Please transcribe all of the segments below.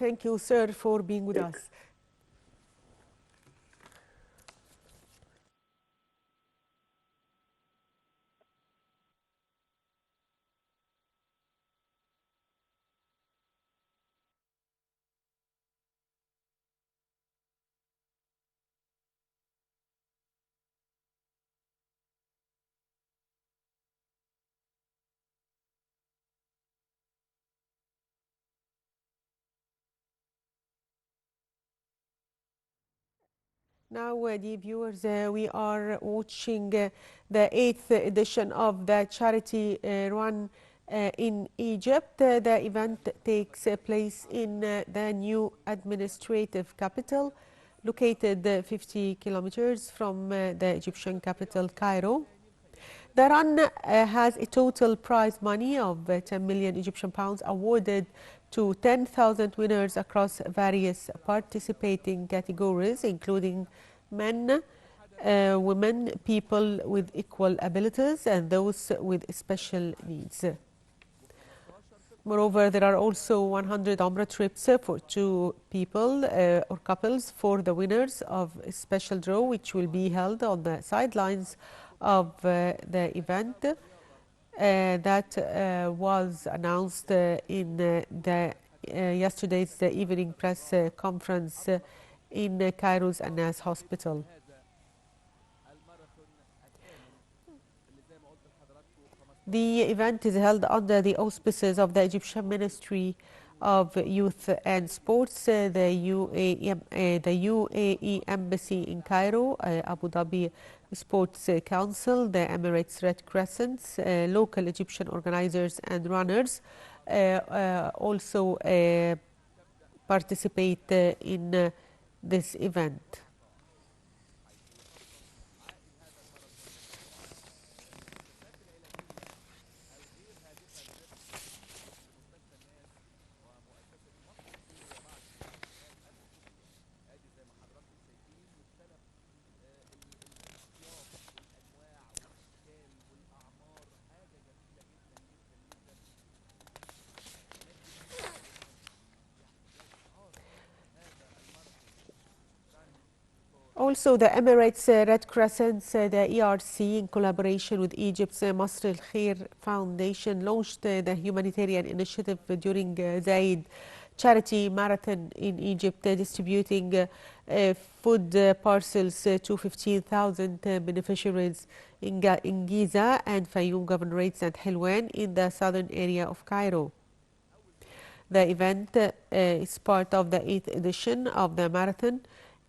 Thank you, sir, for being with us. Now, dear viewers, we are watching the 8th edition of the charity run in Egypt. The event takes place in the new administrative capital, located 50 kilometers from the Egyptian capital, Cairo. The run has a total prize money of 10 million Egyptian pounds awarded to 10,000 winners across various participating categories, including men, women, people with equal abilities, and those with special needs. Moreover, there are also 100 Umrah trips for two people or couples for the winners of a special draw, which will be held on the sidelines of the event. That was announced in the yesterday's evening press conference in Cairo's Anas Hospital. The event is held under the auspices of the Egyptian Ministry of Youth and Sports, the UAE Embassy in Cairo, Abu Dhabi Sports Council, the Emirates Red Crescent, local Egyptian organizers and runners also participate in this event. Also, the Emirates Red Crescent, the ERC, in collaboration with Egypt's Masr al Khair Foundation, launched the humanitarian initiative during Zayed charity marathon in Egypt, distributing food parcels to 15,000 beneficiaries in Giza and Fayoum governorates and Helwan in the southern area of Cairo. The event is part of the 8th edition of the marathon.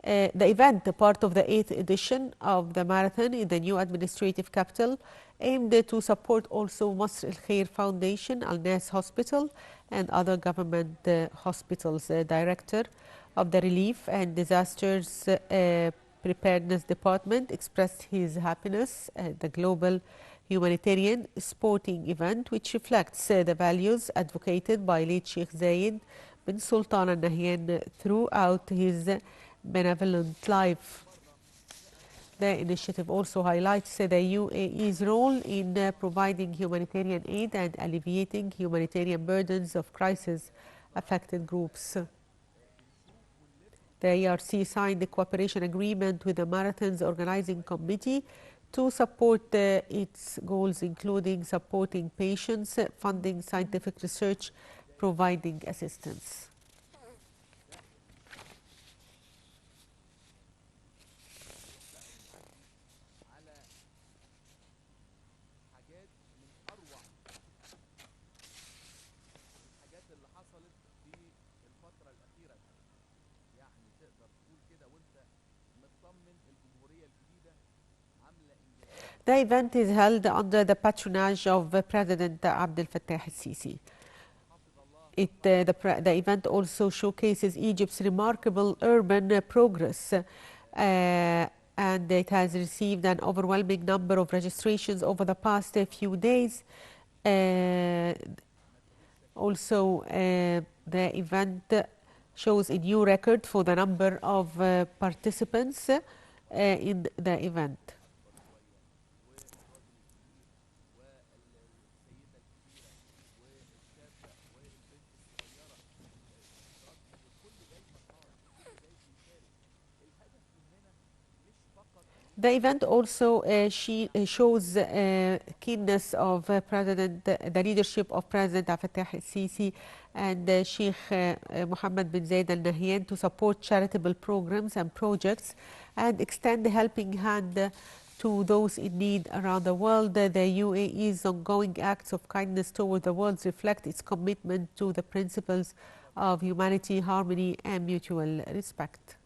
Part of the 8th edition of the marathon in the new administrative capital, aimed to support also Masr al Khair Foundation, Al Nas Hospital, and other government hospitals. The director of the Relief and Disasters Preparedness Department expressed his happiness at the global humanitarian sporting event, which reflects the values advocated by late Sheikh Zayed bin Sultan Al Nahyan throughout his benevolent life. The initiative also highlights the UAE's role in providing humanitarian aid and alleviating humanitarian burdens of crisis-affected groups. The ERC signed a cooperation agreement with the Marathon's organizing committee to support its goals, including supporting patients, funding scientific research, providing assistance. The event is held under the patronage of President Abdel Fattah al-Sisi. The event also showcases Egypt's remarkable urban progress, and it has received an overwhelming number of registrations over the past few days. Also, the event shows a new record for the number of participants in the event. The event also shows keenness of the leadership of President Abdel Fattah el-Sisi and Sheikh Mohammed bin Zayed Al Nahyan to support charitable programs and projects and extend a helping hand to those in need around the world. The UAE's ongoing acts of kindness toward the world reflect its commitment to the principles of humanity, harmony, and mutual respect.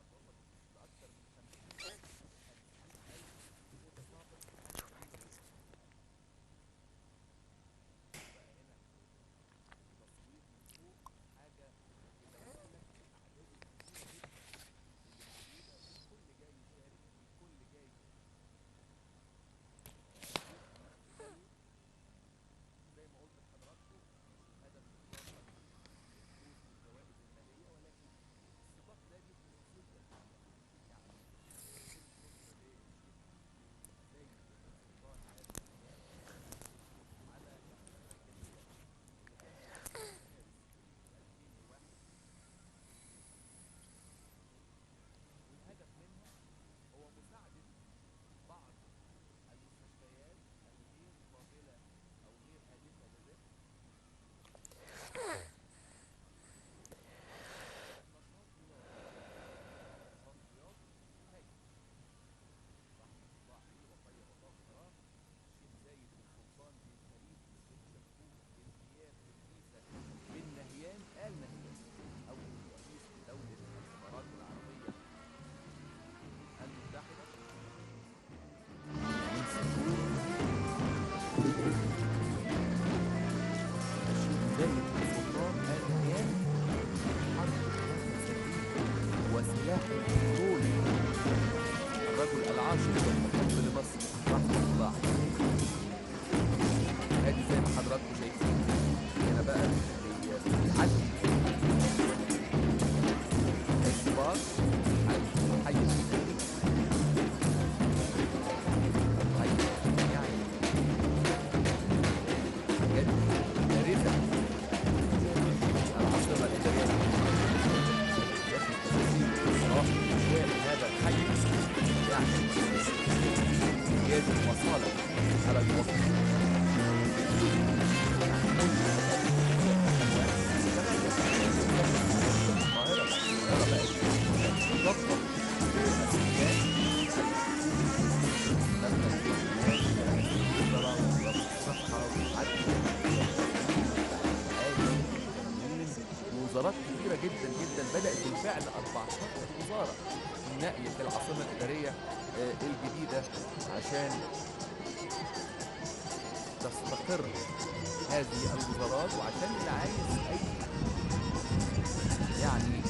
الرجل العاشق والمحب لمصر رحمه الله ادي زي ما حضراتكم شايفين هنا بقى بيعدي الشباك حي الجديد حي يعني حاجات بارزة العاصمة الإدارية هذا الحي يعني إنجاز المصالح على الوطن وزارات كثيرة جدا جدا بدأت بالفعل 14 وزارة نقل في العاصمة الإدارية الجديدة عشان تستقر هذه الوزارات وعشان اللي عايز أي يعني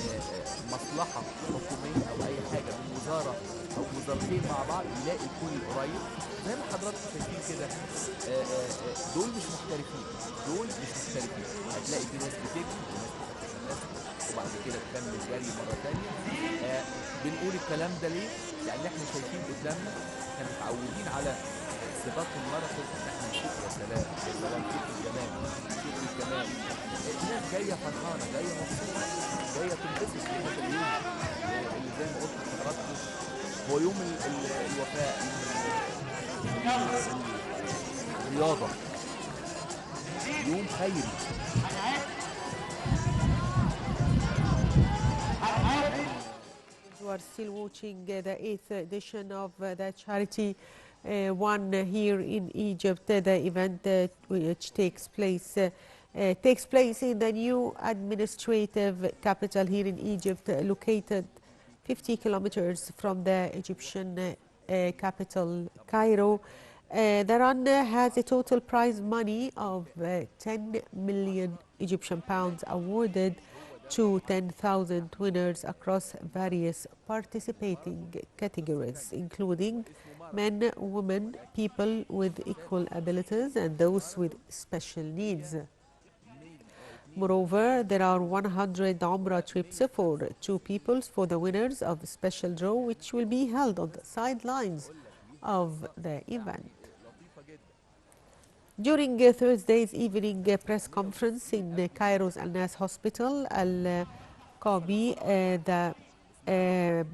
مصلحة حكومية أو أي حاجة من وزارة أو وزارتين مع بعض يلاقي الكل قريب زي ما حضراتكم شايفين كده. دول مش محترفين، هتلاقي في ناس بتجري وناس وبعد كده تكمل جري مرة تانية. بنقول الكلام ده ليه؟ لأن احنا شايفين قدامنا احنا متعودين على سباق الماراثون ان احنا نشوف يا سلام يا سلام شوف الجمال شوف الجمال. الناس جاية فرحانة جاية مبسوطة جاية تنبسط في هذا اليوم اللي زي ما قلت لحضراتكم هو يوم الوفاء، الرياضة، يوم خيري. You are still watching the 8th edition of the charity one here in Egypt. The event which takes place in the new administrative capital here in Egypt, located 50 kilometers from the Egyptian capital, Cairo. The run has a total prize money of 10 million Egyptian pounds awarded to 10,000 winners across various participating categories, including men, women, people with equal abilities, and those with special needs. Moreover, there are 100 Umrah trips for two peoples for the winners of the special draw, which will be held on the sidelines of the event. During Thursday's evening press conference in Cairo's Al Nas Hospital, Al Qabi, the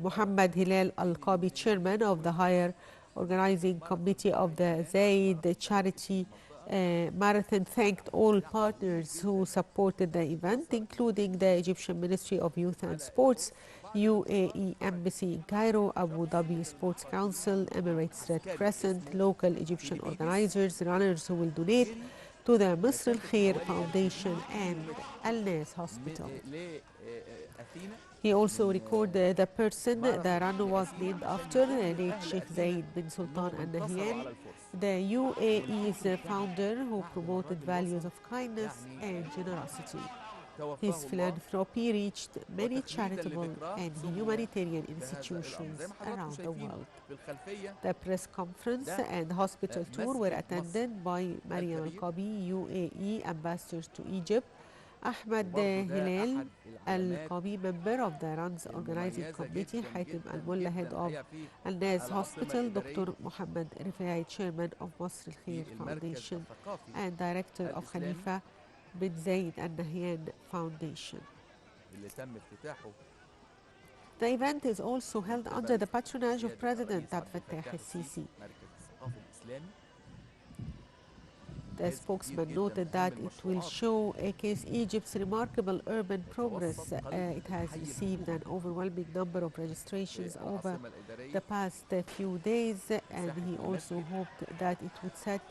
Mohammed Hilal Al Qabi, chairman of the Higher organizing committee of the Zayed charity marathon thanked all partners who supported the event, including the Egyptian Ministry of Youth and Sports, UAE Embassy in Cairo, Abu Dhabi Sports Council, Emirates Red Crescent, local Egyptian organizers, runners who will donate to the Misr Al Khair Foundation and Al Nas Hospital. لأثينا He also من recorded the person the run was الأثير named عشان after, يقول late لأهل Sheikh أثينا Zayed bin Sultan إنهم Al انتصروا Nahyan, على الفرس. the UAE's والحمد لله founder who بعد ما promoted الراجل values وصل of kindness يعني and generosity. His توفاه الله philanthropy reached many وتخليدا charitable لذكراه and سمي humanitarian بهذا الأمر. زي institutions ما حضراتكم around the شايفين world. في الخلفية The press conference ده and hospital tour were مسجد مصر attended by Mariam Al الكبير، Qabi, UAE ambassador to Egypt, Ahmed وبرضه ده Hilal أحد Al العلامات Qabi, member of the Run's organizing المميزة committee, جدا Hatim Al جدا Mulla, head جدا of الحقيقة في Al Nas العاصمة Hospital, الإدارية Dr. Muhammad Rifai, chairman of Masr Al Khair في المركز Foundation الثقافي and director of الإسلامي Khalifa bin Zayed Al Nahyan Foundation. اللي تم افتتاحه The event is also held من under قبل the patronage of سيادة President الرئيس عبد Abdel Fattah الفتاح السيسي، el-Sisi. مركز الثقافي الإسلامي. The جهاز كبير spokesman جدا noted من that أهم it will المشروعات showcase Egypt's remarkable urban progress. يتوسط قلب It has حي received الحكومة an overwhelming number of registrations في over العاصمة الإدارية، the past few days, and مساحة he also المسجد hoped that it would set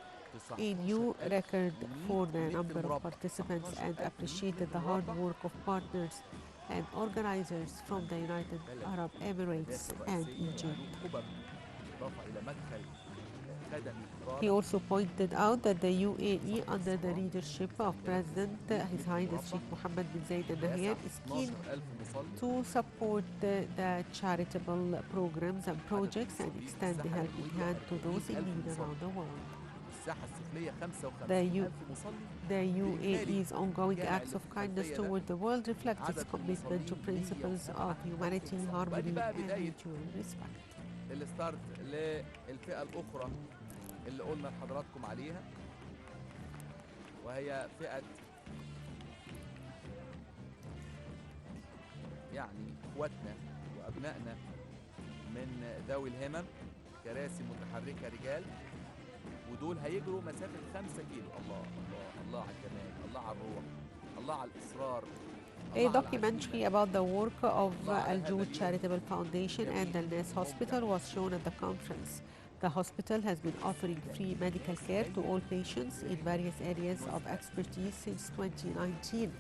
a new 19,100 record for the متر number of مربع، participants and 19,100 appreciated متر the hard مربع. work of partners and organizers from the United بلد Arab Emirates الأحداث and الرئيسية Egypt. له قبب إضافة إلى مدخل خدمي He رائع. also pointed out that the UAE, صحيح under the الصحراء leadership of مساحة President His متر Highness مربع Sheikh Mohammed bin Zayed Al بيسع Nahyan, is keen 12,000 مصلي. to support the charitable programs and projects and المصلين. extend the الساحة helping العلوية hand to those in 40,000 need مصلي. around the world. الساحة السفلية The, 55,000 مصلي. the بإجمالي UAE's ongoing الجامع acts اللي of في kindness الخلفية ده toward the world reflects its عدد commitment to المصلين principles of 107,000 humanity, مصلي. harmony, وادي بقى and بداية mutual respect. الستارت للفئة الأخرى اللي قلنا لحضراتكم عليها، وهي فئة يعني اخواتنا وابنائنا من ذوي الهمم، كراسي متحركة رجال، ودول هيجروا مسافة 5 كيلو. الله الله الله على الجمال، الله على الروح، الله على الإصرار. A documentary about the work of Al Joud Charitable Foundation and Al Nas Hospital was shown at the conference. The hospital has been offering free medical care to all patients in various areas of expertise since 2019.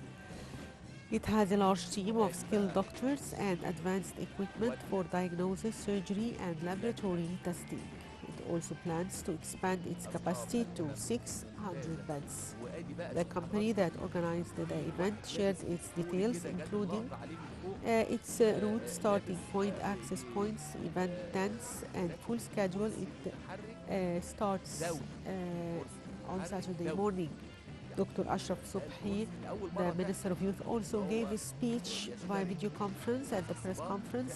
It has a large team of skilled doctors and advanced equipment for diagnosis, surgery, and laboratory testing. It also plans to expand its capacity to 600 beds. The company that organized the event shared its details, including its route, starting point, access points, event tents, and full schedule. It starts on Saturday morning. Dr. Ashraf Subhi, the Minister of Youth, also gave a speech by video conference at the press conference,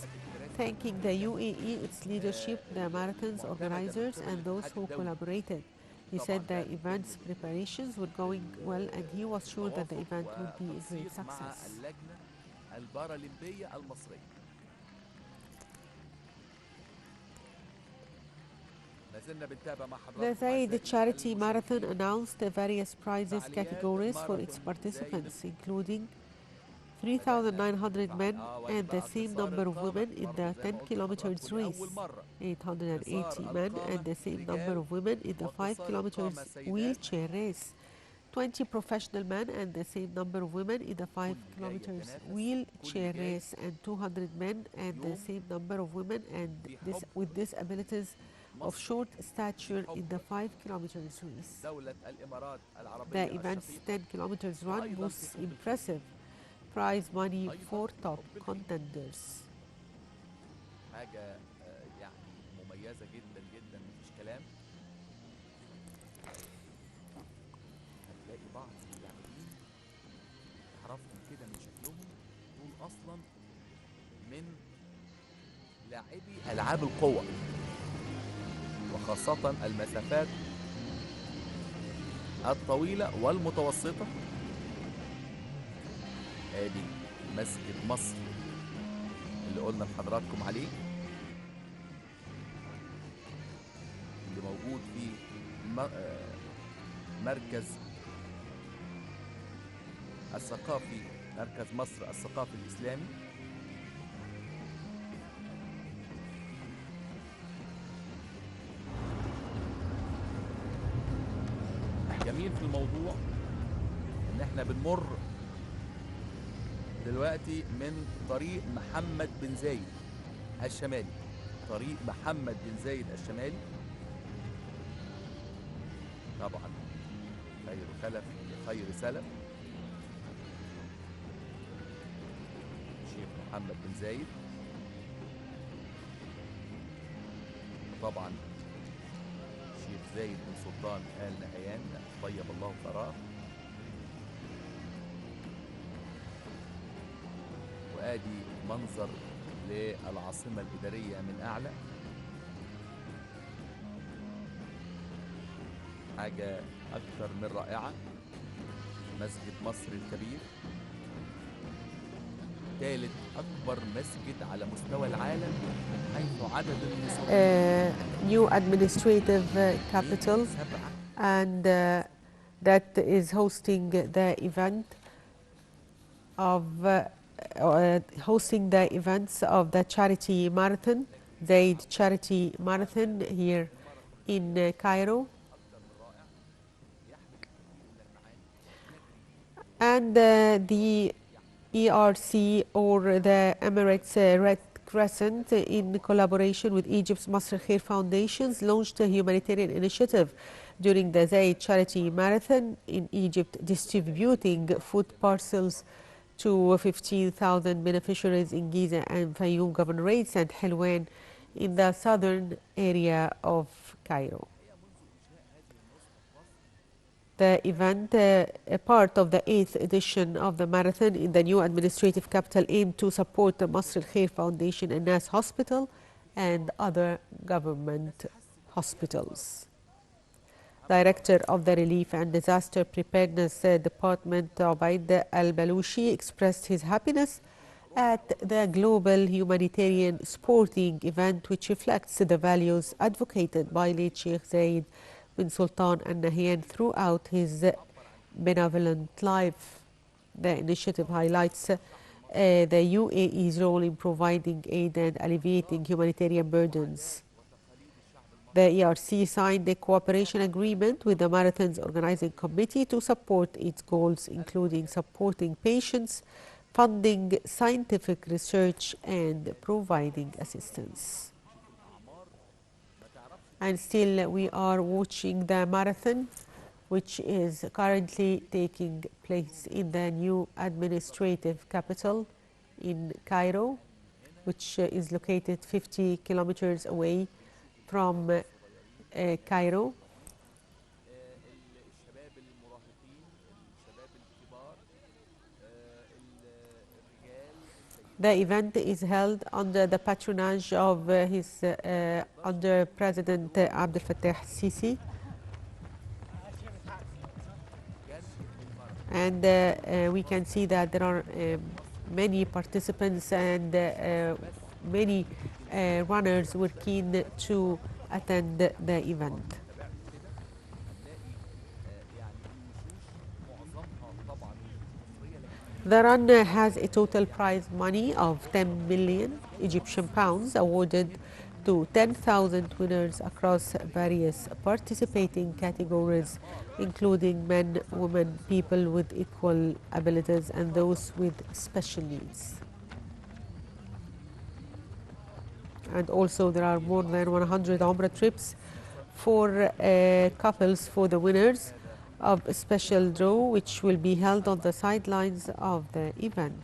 thanking the UAE, its leadership, the marathon's organizers, and those who collaborated. He said the event's preparations were going well, and he was sure that the event would be a great success. The Zayed Charity Marathon announced various prizes categories for its participants, including 3,900 men and the same number of women in the 10 kilometers race, 880 men and the same number of women in the 5 kilometers wheelchair race, 20 professional men and the same number of women in the 5 kilometers wheelchair race, and 200 men and the same number of women with disabilities of short stature in the 5 kilometers race. The event's 10 kilometers run boasts impressive prize money for top contenders. حاجة يعني مميزة جدا جدا، مفيش كلام. هتلاقي بعض اللاعبين تعرفهم كده من شكلهم، دول أصلا من لاعبي ألعاب القوة، وخاصة المسافات الطويلة والمتوسطة. ادي مسجد مصر اللي قلنا لحضراتكم عليه. موجود في مركز الثقافي، مركز مصر الثقافي الإسلامي. جميل في الموضوع ان احنا بنمر دلوقتي من طريق محمد بن زايد الشمالي، طريق محمد بن زايد الشمالي. طبعا خير خلف لخير سلف، الشيخ محمد بن زايد. طبعا الشيخ زايد بن سلطان آل نهيان طيب الله ثراه. وادي منظر للعاصمة الإدارية من أعلى، حاجة أكثر من رائعة. مسجد مصر الكبير، ثالث أكبر مسجد على مستوى العالم من حيث عدد المصلين. New administrative capital, and that is hosting the event of hosting the events of the charity marathon, Zayed Charity Marathon here in Cairo. And the ERC, or the Emirates Red Crescent, in collaboration with Egypt's Masr Khair Foundations, launched a humanitarian initiative during the Zayed Charity Marathon in Egypt, distributing food parcels to 15,000 beneficiaries in Giza and Fayoum governorates and Helwan in the southern area of Cairo. The event, a part of the 8th edition of the marathon in the new administrative capital, aimed to support the Masr Khair Foundation and Nas Hospital and other government hospitals. Director of the Relief and Disaster Preparedness Department, Obaid Al-Balushi, expressed his happiness at the global humanitarian sporting event, which reflects the values advocated by late Sheikh Zayed bin Sultan Al Nahyan throughout his benevolent life. The initiative highlights the UAE's role in providing aid and alleviating humanitarian burdens. The ERC signed a cooperation agreement with the Marathon's organizing committee to support its goals, including supporting patients, funding scientific research, and providing assistance. And still we are watching the marathon, which is currently taking place in the new administrative capital in Cairo, which is located 50 kilometers away from Cairo. The event is held under the patronage of under President Abdel Fattah Sisi. And we can see that there are many participants and many runners were keen to attend the event. The run has a total prize money of 10 million Egyptian pounds awarded to 10,000 winners across various participating categories, including men, women, people with equal abilities, and those with special needs. And also there are more than 100 Umrah trips for couples for the winners of a special draw, which will be held on the sidelines of the event.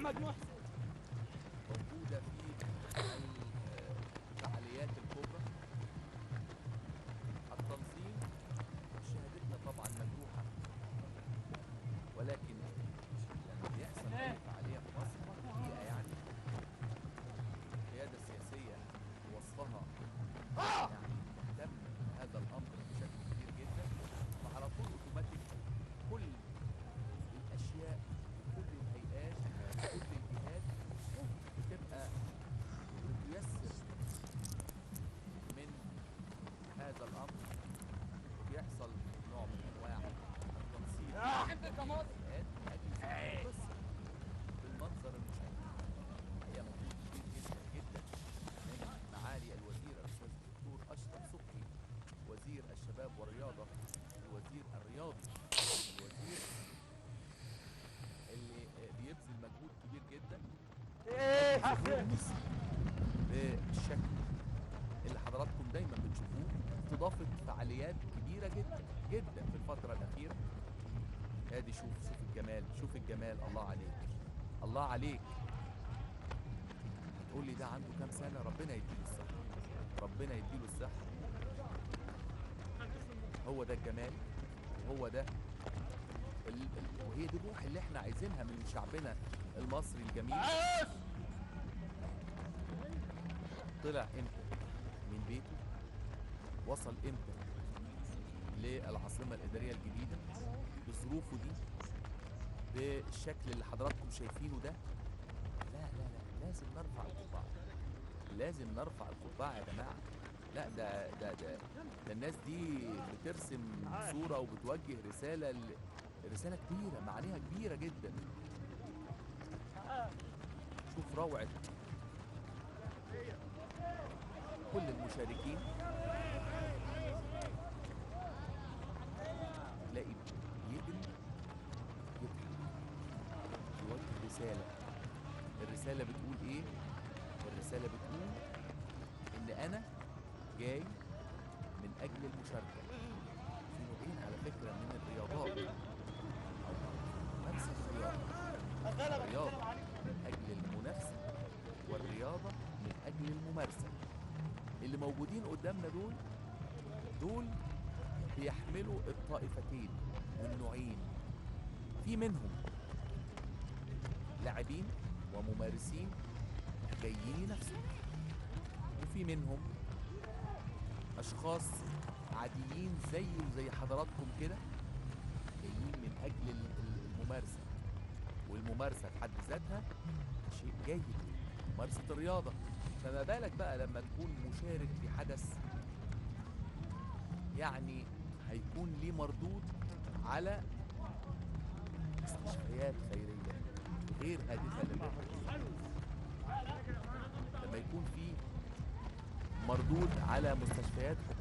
موجودة في الفعاليات الكبرى. التنظيم شهادتنا طبعا مجروحة، ولكن لما بيحصل أي فعالية في مصر حقيقة يعني القيادة السياسية ووصفها يعني تهتم بهذا الأمر بشكل كبير جدا، فعلى طول أوتوماتيك كل الأشياء وكل الهيئات وكل الجهات بتبقى بتيسر من هذا الأمر، وبيحصل نوع من أنواع التنسيق الهيئات من أجل قصة بالمنظر المشاهد. هي مجهود كبير جدا جدا من معالي الوزير الأستاذ الدكتور أشرف صبحي وزير الشباب والرياضة، الوزير الرياضي، الوزير اللي بيبذل مجهود كبير جدا بالشكل اللي حضراتكم دايما بتشوفوه، استضافة فعاليات كبيرة جدا جدا في الفترة الأخيرة. ادي شوف الجمال، شوف الجمال، الله عليك الله عليك. هتقول لي ده عنده كام سنة؟ ربنا يديله الصحة، ربنا يديله الصحة. هو ده الجمال، وهو ده وهي دي الروح اللي احنا عايزينها من شعبنا المصري الجميل. طلع امتى من بيته، وصل امتى للعاصمة الإدارية الجديدة بظروفه دي بالشكل اللي حضراتكم شايفينه ده. لا لا لا، لازم نرفع القبعة، لازم نرفع القبعة يا جماعة. لا ده الناس دي بترسم صورة وبتوجه رسالة كبيرة، معانيها كبيرة جدا. شوف روعة كل المشاركين، تلاقي بيجري يضحك يوجه رسالة. الرسالة بتقول ايه؟ الرسالة بتقول ان انا جاي من اجل المشاركة في نوعين على فكرة من الرياضات، او ممارسة الرياضة، الرياضة من اجل المنافسة والرياضة من اجل الممارسة. اللي موجودين قدامنا دول بيحملوا الطائفتين والنوعين، في منهم لاعبين وممارسين جايين ينافسوا، وفي منهم اشخاص عاديين زي وزي حضراتكم كده جايين من اجل الممارسة. والممارسة في حد ذاتها شيء جيد، ممارسة الرياضة. فما بالك بقى لما تكون مشارك في حدث يعني هيكون ليه مردود على مستشفيات خيرية غير هادفة للربح، لما يكون في مردود على مستشفيات حكومية